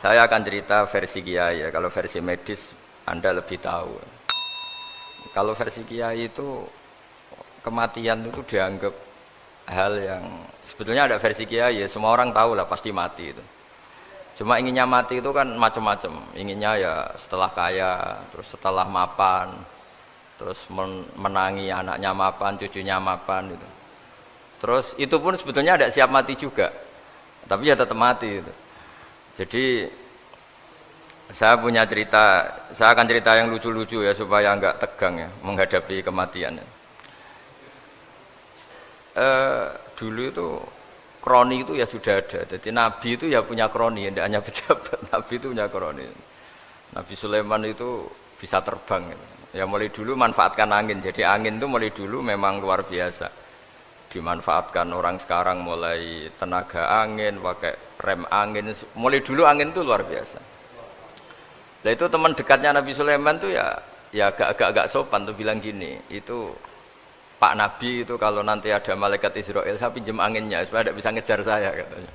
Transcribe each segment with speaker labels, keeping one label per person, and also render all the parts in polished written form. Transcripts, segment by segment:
Speaker 1: Saya akan cerita versi Kiai ya. Kalau versi medis Anda lebih tahu. Kalau versi Kiai itu kematian itu dianggap hal yang sebetulnya ada versi Kiai ya. Semua orang tahu lah pasti mati itu. Cuma inginnya mati itu kan macam-macam. Inginnya ya setelah kaya, terus setelah mapan, terus menangi anaknya mapan, cucunya mapan gitu. Terus itu pun sebetulnya ada siap mati juga. Tapi ya tetap mati gitu. Jadi saya punya cerita, saya akan cerita yang lucu-lucu ya supaya enggak tegang ya menghadapi kematian. Dulu itu kroni itu ya sudah ada. Jadi Nabi itu ya punya kroni, tidak hanya pejabat. Nabi itu punya kroni. Nabi Sulaiman itu bisa terbang. Gitu. Ya mulai dulu manfaatkan angin. Jadi angin itu mulai dulu memang luar biasa. Dimanfaatkan orang sekarang mulai tenaga angin, pakai rem angin. Mulai dulu angin itu luar biasa. Nah itu teman dekatnya Nabi Sulaiman tuh ya agak sopan tuh bilang gini, itu Pak Nabi itu kalau nanti ada malaikat Israel saya pinjam anginnya supaya tidak bisa ngejar saya katanya.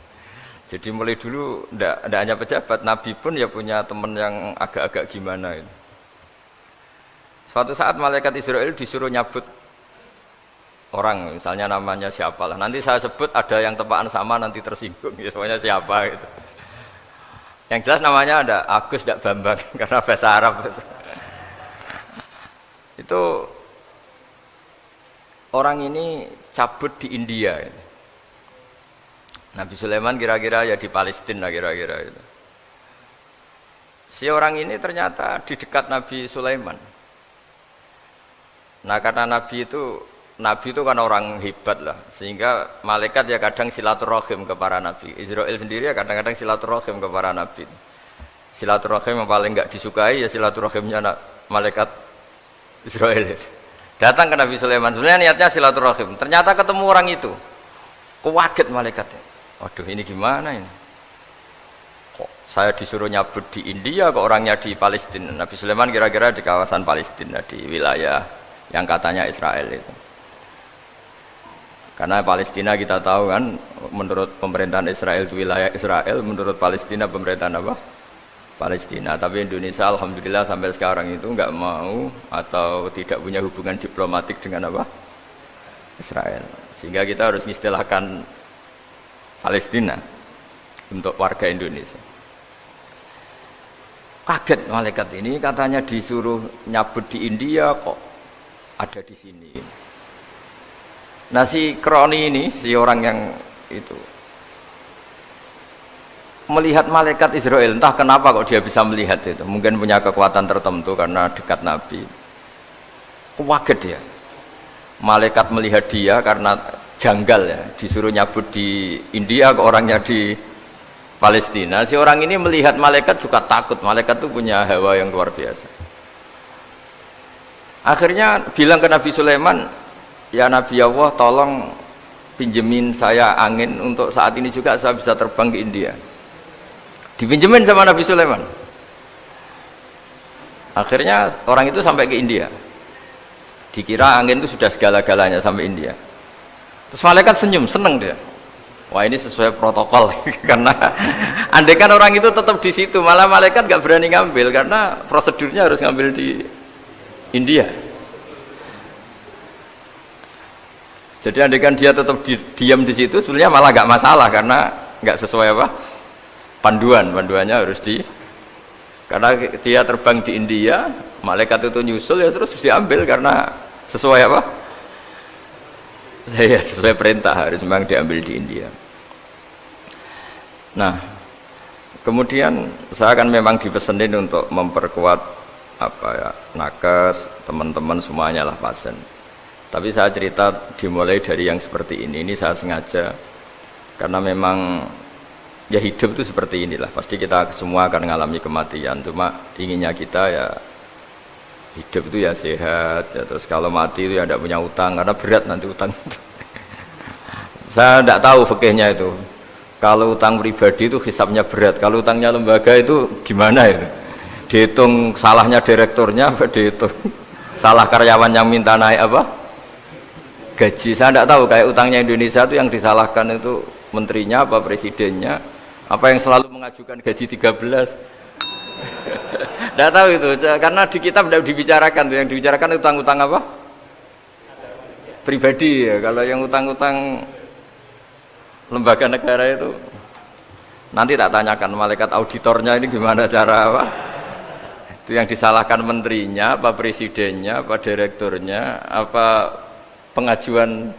Speaker 1: Jadi mulai dulu tidak hanya pejabat, Nabi pun ya punya teman yang agak-agak gimana itu. Suatu saat malaikat Israel disuruh nyabut orang, misalnya namanya siapa lah. Nanti saya sebut ada yang tepaan sama nanti tersinggung, ya semuanya siapa gitu. Yang jelas namanya ada Agus tidak Bambang karena bahasa Arab itu orang ini cabut di India. Nabi Sulaiman kira-kira ya di Palestina kira-kira itu. Si orang ini ternyata di dekat Nabi Sulaiman. Nah karena Nabi itu kan orang hebat lah, sehingga malaikat ya kadang silaturahim ke para nabi. Israel sendiri ya kadang-kadang silaturahim ke para nabi. Silaturahim yang paling enggak disukai ya silaturahimnya malaikat Israel. Datang ke Nabi Sulaiman, sebenarnya niatnya silaturahim. Ternyata ketemu orang itu, kaget malaikatnya. Waduh ini gimana ini? Kok saya disuruh nyabut di India, kok orangnya di Palestina? Nabi Sulaiman kira-kira di kawasan Palestina, di wilayah yang katanya Israel itu. Karena Palestina kita tahu kan, menurut pemerintahan Israel itu wilayah Israel, menurut Palestina pemerintahan apa? Palestina. Tapi Indonesia alhamdulillah sampai sekarang itu enggak mau atau tidak punya hubungan diplomatik dengan apa? Israel. Sehingga kita harus mengistilahkan Palestina untuk warga Indonesia. Kaget malaikat ini katanya disuruh nyabut di India kok ada di sini. Nah si kroni ini, si orang yang itu melihat malaikat Israel, entah kenapa kok dia bisa melihat itu, mungkin punya kekuatan tertentu karena dekat Nabi. Kaget dia, malaikat melihat dia karena janggal ya, disuruh nyabut di India ke orangnya di Palestina. Si orang ini melihat malaikat juga takut, malaikat itu punya hawa yang luar biasa. Akhirnya bilang ke Nabi Sulaiman, ya Nabi Allah tolong pinjemin saya angin untuk saat ini juga saya bisa terbang ke India. Dipinjemin sama Nabi Sulaiman. Akhirnya orang itu sampai ke India. Dikira angin itu sudah segala-galanya sampai India. Terus malaikat senyum, seneng dia. Wah ini sesuai protokol karena andai kan orang itu tetap di situ, malah malaikat gak berani ngambil karena prosedurnya harus ngambil di India. Jadi andai kan dia tetap diam di situ, sebenarnya malah gak masalah karena gak sesuai apa? Panduannya harus karena dia terbang di India, malaikat itu nyusul ya terus diambil karena sesuai apa? Saya sesuai perintah harus memang diambil di India. Nah, kemudian saya akan memang dipesenin untuk memperkuat apa ya, nakes, teman-teman semuanya lah pasien. Tapi saya cerita dimulai dari yang seperti ini saya sengaja karena memang ya hidup itu seperti inilah, pasti kita semua akan mengalami kematian, cuma inginnya kita ya hidup itu ya sehat ya, terus kalau mati itu ya tidak punya utang karena berat nanti utang itu. Saya tidak tahu fikihnya itu, kalau utang pribadi itu hisabnya berat, kalau utangnya lembaga itu gimana itu, dihitung salahnya direkturnya apa dihitung salah karyawan yang minta naik apa gaji. Saya tidak tahu kayak utangnya Indonesia itu yang disalahkan itu menterinya apa presidennya Apa yang selalu mengajukan gaji 13? Tidak tahu itu, karena di kitab tidak dibicarakan. Yang dibicarakan utang-utang apa? Pribadi ya. Kalau yang utang-utang lembaga negara itu nanti tak tanyakan malaikat auditornya ini gimana cara apa? Itu yang disalahkan menterinya, apa presidennya, apa direkturnya, apa pengajuan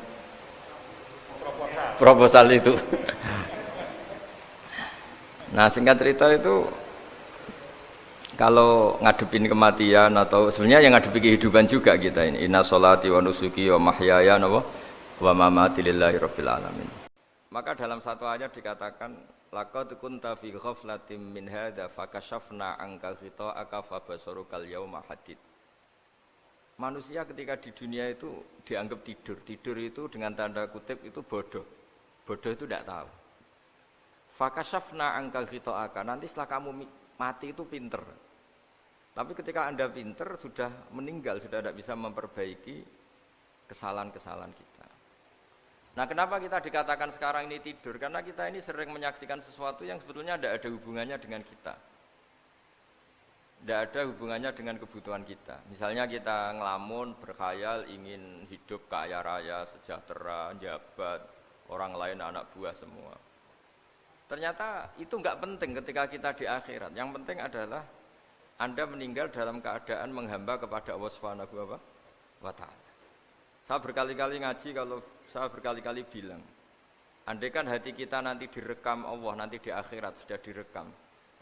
Speaker 1: proposal itu. Nah singkat cerita itu kalau ngadepin kematian atau sebenarnya yang ngadepi kehidupan juga kita ini. Inna sholati wa nusuki wa mahyaya wa mamati lillahi rabbil alamin. Maka dalam satu ayat dikatakan laqad kunta fi ghaflatin min hadza fakashafna anka ghita'aka fabasarukal yauma hadid. Manusia ketika di dunia itu dianggap tidur. Tidur itu dengan tanda kutip itu bodoh. Bodoh itu tidak tahu. Fakashafna angka ghita'aka, nanti setelah kamu mati itu pinter. Tapi ketika Anda pinter sudah meninggal, sudah tidak bisa memperbaiki kesalahan-kesalahan kita. Nah kenapa kita dikatakan sekarang ini tidur? Karena kita ini sering menyaksikan sesuatu yang sebetulnya tidak ada hubungannya dengan kita. Tidak ada hubungannya dengan kebutuhan kita. Misalnya kita ngelamun, berkhayal, ingin hidup kaya raya, sejahtera, jabat, orang lain anak buah semua. Ternyata itu enggak penting ketika kita di akhirat. Yang penting adalah Anda meninggal dalam keadaan menghamba kepada Allah Subhanahu wa ta'ala. Saya berkali-kali ngaji, kalau saya berkali-kali bilang, andai kan hati kita nanti direkam Allah, nanti di akhirat sudah direkam,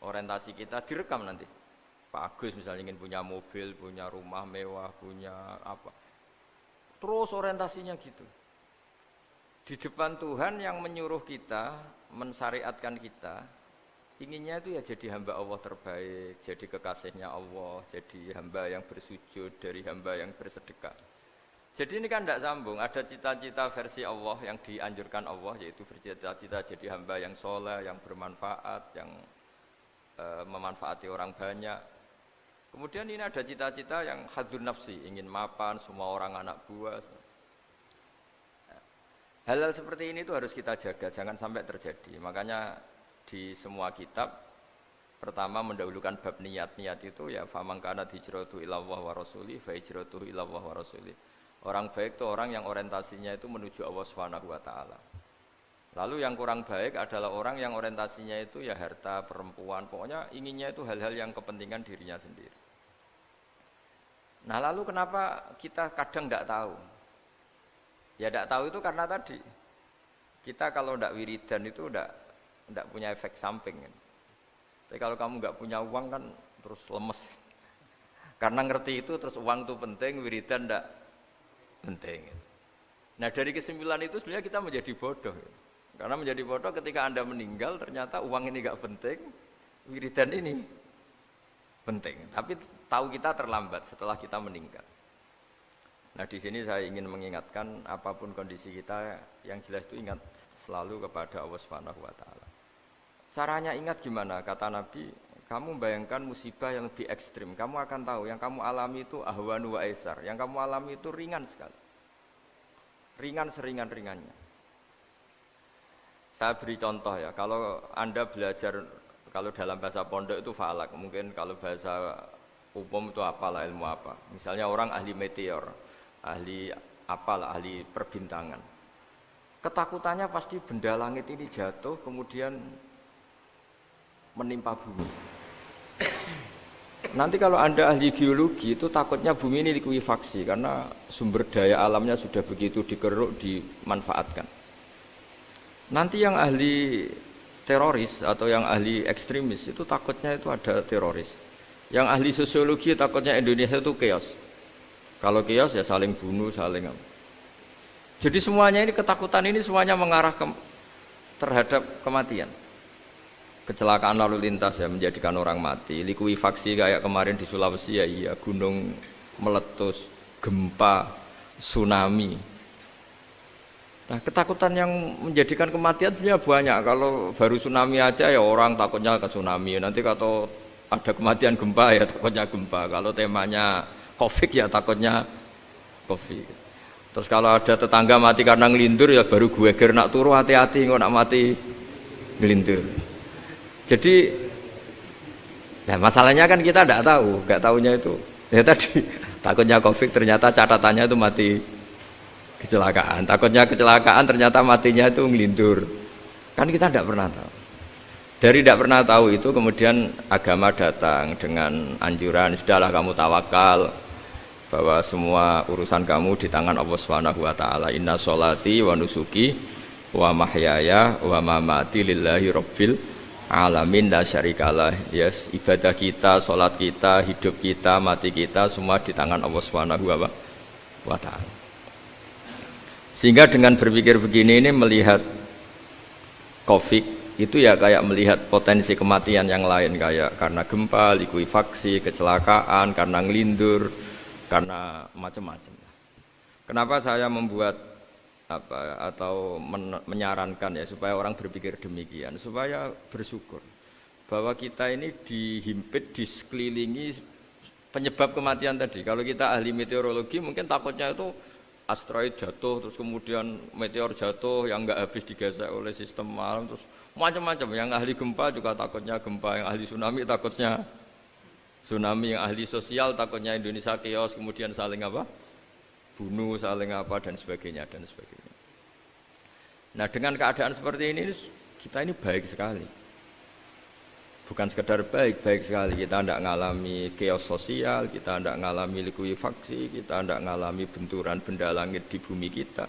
Speaker 1: orientasi kita direkam nanti. Pak Agus misalnya ingin punya mobil, punya rumah mewah, punya apa, terus orientasinya gitu. Di depan Tuhan yang menyuruh kita, mensyariatkan kita, inginnya itu ya jadi hamba Allah terbaik, jadi kekasihnya Allah, jadi hamba yang bersujud, dari hamba yang bersedekah. Jadi ini kan tidak sambung, ada cita-cita versi Allah yang dianjurkan Allah, yaitu bercita-cita jadi hamba yang soleh, yang bermanfaat, yang memanfaati orang banyak. Kemudian ini ada cita-cita yang hadzun nafsi, ingin mapan, semua orang anak buah. Hal-hal seperti ini itu harus kita jaga, jangan sampai terjadi. Makanya di semua kitab, pertama mendahulukan bab niat-niat itu ya faman kana hijratuhu ilallah wa rasuli fa hijratuhu ilallah wa rasuli. Orang baik itu orang yang orientasinya itu menuju Allah Subhanahu wa ta'ala. Lalu yang kurang baik adalah orang yang orientasinya itu ya harta, perempuan, pokoknya inginnya itu hal-hal yang kepentingan dirinya sendiri. Nah lalu kenapa kita kadang tidak tahu? Ya tidak tahu itu karena tadi kita kalau tidak wiridan itu tidak punya efek samping kan. Tapi kalau kamu nggak punya uang kan terus lemes. Karena ngerti itu terus uang itu penting, wiridan tidak penting. Nah dari kesimpulan itu sebenarnya kita menjadi bodoh. Karena menjadi bodoh ketika Anda meninggal ternyata uang ini nggak penting, wiridan ini penting. Tapi tahu kita terlambat setelah kita meninggal. Nah di sini saya ingin mengingatkan apapun kondisi kita, yang jelas itu ingat selalu kepada Allah Subhanahu wa ta'ala. Caranya ingat gimana? Kata Nabi, kamu bayangkan musibah yang lebih ekstrim, kamu akan tahu yang kamu alami itu ahwanu wa aisar, yang kamu alami itu ringan sekali. Ringan seringan-ringannya. Saya beri contoh ya, kalau Anda belajar, kalau dalam bahasa pondok itu falak, mungkin kalau bahasa umum itu apalah, ilmu apa. Misalnya orang ahli meteor, ahli apalah, ahli perbintangan. Ketakutannya pasti benda langit ini jatuh kemudian menimpa bumi. Nanti kalau Anda ahli geologi itu takutnya bumi ini likuifaksi karena sumber daya alamnya sudah begitu dikeruk, dimanfaatkan. Nanti yang ahli teroris atau yang ahli ekstremis itu takutnya itu ada teroris. Yang ahli sosiologi takutnya Indonesia itu chaos. Kalau chaos ya saling bunuh, saling apa. Jadi semuanya ini ketakutan ini semuanya mengarah terhadap kematian. Kecelakaan lalu lintas ya menjadikan orang mati, likuifaksi kayak kemarin di Sulawesi ya iya, gunung meletus, gempa, tsunami. Nah ketakutan yang menjadikan kematian sebenarnya banyak. Kalau baru tsunami aja ya orang takutnya ke tsunami, nanti kalau ada kematian gempa ya takutnya gempa, kalau temanya Covid ya takutnya Covid. Terus kalau ada tetangga mati karena ngelindur ya baru gue ger nak turu hati-hati kok nak mati ngelindur. Jadi, nah masalahnya kan kita tidak tahu, nggak tahunya itu. Ya tadi takutnya COVID ternyata catatannya itu mati kecelakaan. Takutnya kecelakaan ternyata matinya itu ngelindur. Kan kita tidak pernah tahu. Dari tidak pernah tahu itu kemudian agama datang dengan anjuran, sudahlah kamu tawakal bahwa semua urusan kamu di tangan Allah Subhanahu wa taala. Inna sholati wa nusuki wa mahyaya wa mamati lillahi rabbil alamin la syarikalah. Yes, ibadah kita, sholat kita, hidup kita, mati kita semua di tangan Allah Subhanahu wa taala. Sehingga dengan berpikir begini ini melihat COVID itu ya kayak melihat potensi kematian yang lain, kayak karena gempa, likuifaksi, kecelakaan, karena ngelindur, karena macam-macam. Kenapa saya membuat atau menyarankan ya supaya orang berpikir demikian, supaya bersyukur bahwa kita ini dihimpit, disekelilingi penyebab kematian tadi. Kalau kita ahli meteorologi mungkin takutnya itu asteroid jatuh, terus kemudian meteor jatuh yang nggak habis digesek oleh sistem alam, terus macam-macam. Yang ahli gempa juga takutnya gempa, yang ahli tsunami takutnya tsunami, yang ahli sosial takutnya Indonesia chaos, kemudian saling bunuh, saling dan sebagainya dan sebagainya. Nah dengan keadaan seperti ini kita ini baik sekali, bukan sekedar baik sekali. Kita tidak mengalami chaos sosial, kita tidak mengalami likuifaksi, kita tidak mengalami benturan benda langit di bumi kita.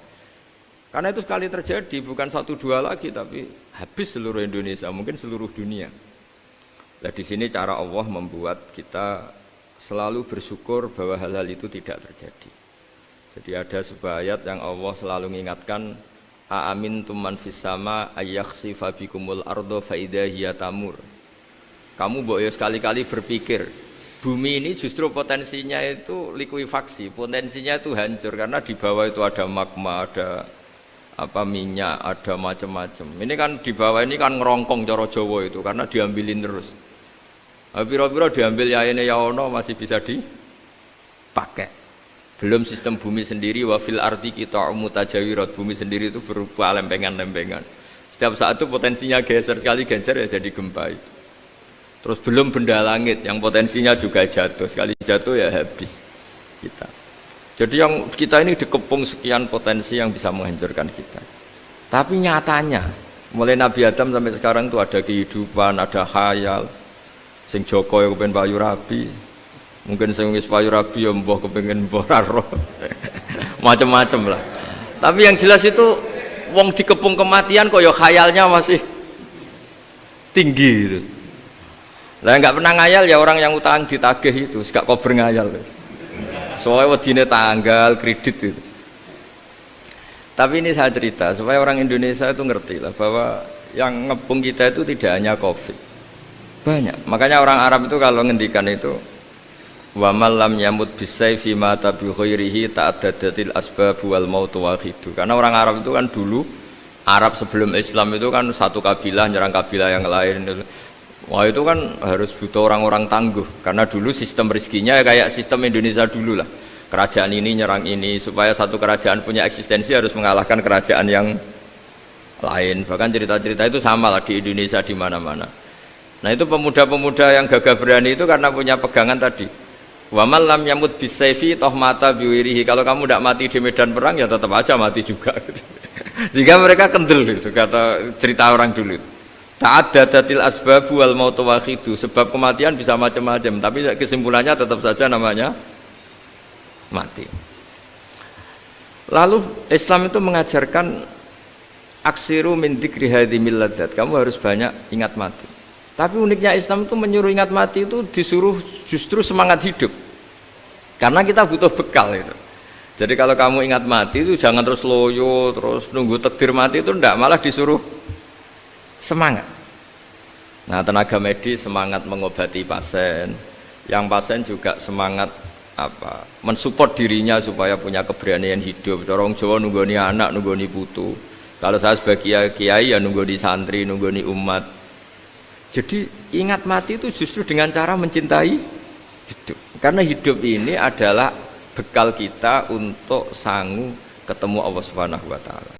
Speaker 1: Karena itu sekali terjadi, bukan 1-2 lagi, tapi habis seluruh Indonesia, mungkin seluruh dunia. Nah di sini cara Allah membuat kita selalu bersyukur bahwa hal-hal itu tidak terjadi. Jadi ada sebuah ayat yang Allah selalu mengingatkan, a'amintum man fis sama ayakhsifa bikumul ardo fa idza hiya tamur. Kamu boleh sekali-kali berpikir, bumi ini justru potensinya itu likuifaksi, potensinya itu hancur karena di bawah itu ada magma, ada minyak, ada macam-macam. Ini kan di bawah ini kan ngerongkong cara Jawa itu karena diambilin terus. Piro-piro diambil yaene ya ono masih bisa dipakai. Belum sistem bumi sendiri, wafil arti kita mutajawirat, bumi sendiri itu berupa lempengan-lempengan. Setiap saat itu potensinya geser, sekali geser ya jadi gempa itu. Terus belum benda langit yang potensinya juga jatuh, sekali jatuh ya habis kita. Jadi yang kita ini dikepung sekian potensi yang bisa menghancurkan kita. Tapi nyatanya, mulai Nabi Adam sampai sekarang itu ada kehidupan, ada khayal. Sing Joko ya kepengen payu rabi, mungkin sing wis payu rabi ya mbah kepengen mbah roh. Macam-macam lah. Tapi yang jelas itu wong dikepung kematian kok ya khayalnya masih tinggi gitu. Lah enggak pernah ngayal ya orang yang utang ditagih itu, gak kober ngayal. Soalnya wedine tanggal kredit itu. Tapi ini saya cerita supaya orang Indonesia itu ngerti lah bahwa yang ngepung kita itu tidak hanya COVID. Banyak. Makanya orang Arab itu kalau ngendikan itu wa man lam yamut bisayfi mata bi khairihi ta'addadatil asbab wal maut wahidu. Karena orang Arab itu kan dulu Arab sebelum Islam itu kan satu kabilah nyerang kabilah yang lain. Wah itu kan harus butuh orang-orang tangguh karena dulu sistem rezekinya kayak sistem Indonesia dulu lah. Kerajaan ini nyerang ini supaya satu kerajaan punya eksistensi harus mengalahkan kerajaan yang lain. Bahkan cerita-cerita itu sama lah di Indonesia di mana-mana. Nah itu pemuda-pemuda yang gagah berani itu karena punya pegangan tadi. Wa man lam yamut bisayfi toh mata biwirihi. Kalau kamu tidak mati di medan perang ya tetap aja mati juga. Gitu. Sehingga mereka kendel gitu kata cerita orang dulu. Ta'addadatil asbab wal maut wahidu. Sebab kematian bisa macam-macam, tapi kesimpulannya tetap saja namanya mati. Lalu Islam itu mengajarkan aksiru min dzikri hadhimil ladzat. Kamu harus banyak ingat mati. Tapi uniknya Islam itu menyuruh ingat mati itu disuruh justru semangat hidup. Karena kita butuh bekal itu. Jadi kalau kamu ingat mati itu jangan terus loyo, terus nunggu takdir mati itu enggak, malah disuruh semangat. Nah, tenaga medis semangat mengobati pasien. Yang pasien juga semangat mensupport dirinya supaya punya keberanian hidup. Orang Jawa nunggoni anak, nunggoni putu. Kalau saya sebagai kiai ya nunggoni santri, nunggoni umat. Jadi ingat mati itu justru dengan cara mencintai hidup. Karena hidup ini adalah bekal kita untuk sanggup ketemu Allah Subhanahu wa taala.